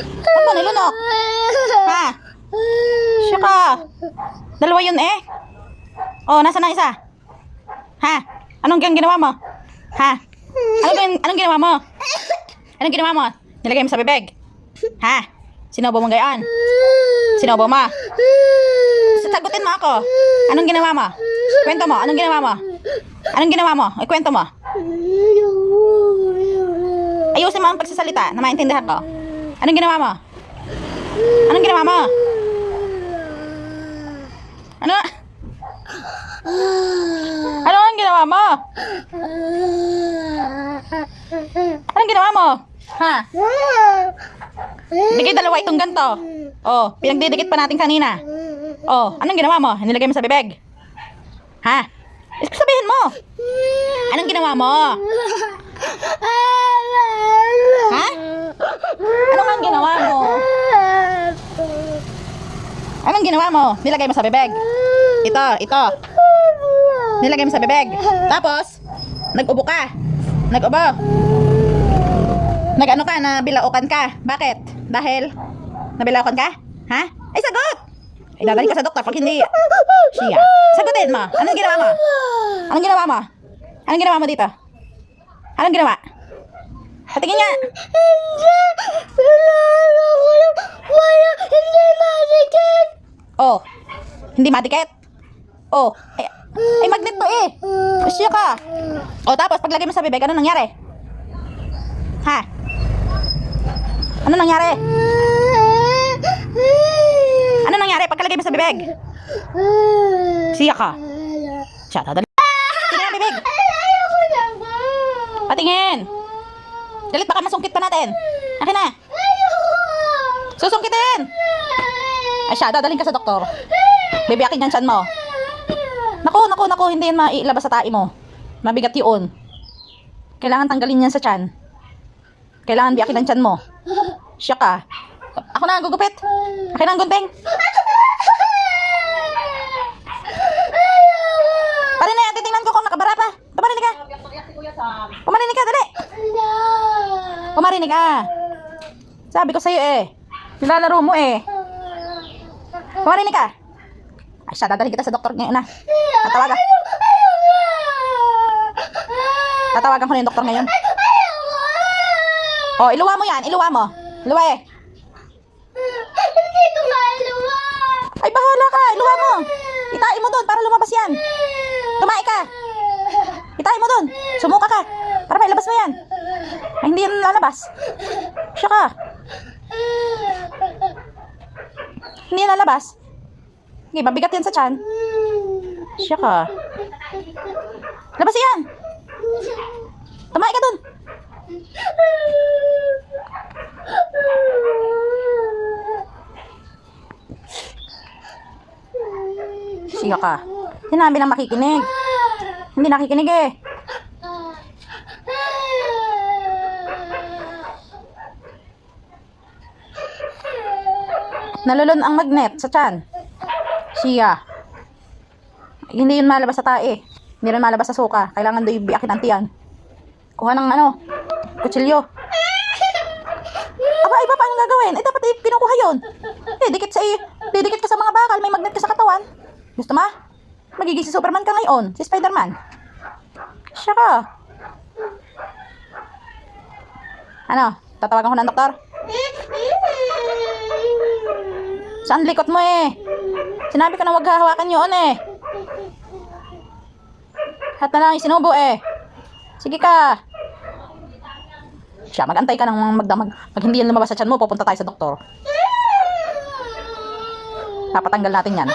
Ba't ba nilunok? Ha? Siya ka. Dalawa yun eh. Oh, nasa na isa? Ha? Anong ginawa mo? Ha? Anong ginawa mo? Anong ginawa mo? Nilagay mo sa bibig? Ha? Sinobo mo gayon? Sinobo mo? Sagutin mo ako. Anong ginawa mo? Kwento mo. Anong ginawa mo? Anong ginawa mo? Ay, kwento mo. Ayusin mo ang pagsasalita na maintindihan ko. Anong ginawa mo? Anong ginawa mo? Ano? Ano ang ginawa mo? Anong ginawa mo? Ha? Dikit dalawa itong ganto. Oh, pinagdidikit pa natin kanina. Oh, anong ginawa mo? Nilagay mo sa bibig? Ha? Sabihin mo. Anong ginawa mo? Ha? Anong ang ginawa mo? Anong ginawa mo? Nilagay mo sa bibig? Ito. Nilagay mo sa bibig. Tapos, nag-ubo ka. Nag-ubo. Nag-ano ka, nabilaukan ka. Bakit? Dahil, nabilaukan ka? Ha? Ay, sagot! Ay, dadali ka sa doktor pag hindi. Siya. Sagutin mo. Anong ginawa mo? Anong ginawa mo? Anong ginawa mo dito? Anong ginawa? Patingin nga. Hindi madikit. Oh, hindi madikit? Oh, ay magnet to eh. Siya ka. Oh, tapos paglagay mo sa bibig, ano nangyari? Ha? Ano nangyari? Ano nangyari pagkalagay mo sa bibig? Siya ka. Siya, dadali. Tingin ang bibig. Patingin. Dalit baka masungkit pa natin. Akin na. Susungkitin. Ay siya, dadaling ka sa doktor. Bibiyakin yan tiyan mo. Naku, hindi yan mailabas sa tae mo. Mabigat yun. Kailangan tanggalin yan sa tiyan. Kailangan biyakin ang tiyan mo. Siya ka. Ako na ang gugupit. Akin na ang gunting. Parinig, titingnan ko kung nakabara pa. Pumarinig ka. Pumarinig ka, dali. Pumarinig ka. Sabi ko sa'yo eh. Nilalaro mo eh. Pumarinig ka. Ay siya, dadalhin kita sa doktor ngayon na. Tatawagan ko na yung doktor ngayon. Oh, iluwa mo yan. Iluwa mo. Iluwa eh. Hindi ko mailuwa. Ay, bahala ka. Iluwa mo. Itain mo doon para lumabas yan. Tumae ka. Itain mo doon. Sumuka ka. Para mailabas mo yan. Ay, hindi yan lalabas. Siya ka. Hindi yan lalabas. Okay, mabigat yan sa tiyan. Siya ka. Labas yan. Tumae ka doon. Siya ka. Sinabi lang makikinig. Hindi nakikinig eh. Nalulun ang magnet sa tiyan. Siya. Hindi yun malabas sa tae. Hindi rin malabas sa suka. Kailangan doon ibiakin ang tiyan. Kuha ng kutsilyo. Aba, iba pa ang gagawin. Eh, dapat kinukuha yun. Didikit ka sa mga bakal. May magnet ka sa katawan. Gusto mo? Magiging si Superman ka ngayon. Si Spider-Man. Siya ka. Ano? Tatawagan ko ng doktor? Saan likot mo eh? Sinabi ko na wag hahawakan yun eh. Hat na lang yung sinubo eh. Sige ka. Siya, mag-antay ka ng magdamag. Pag hindi yan lumabas sa tiyan mo, pupunta tayo sa doktor. Papatanggal natin yan.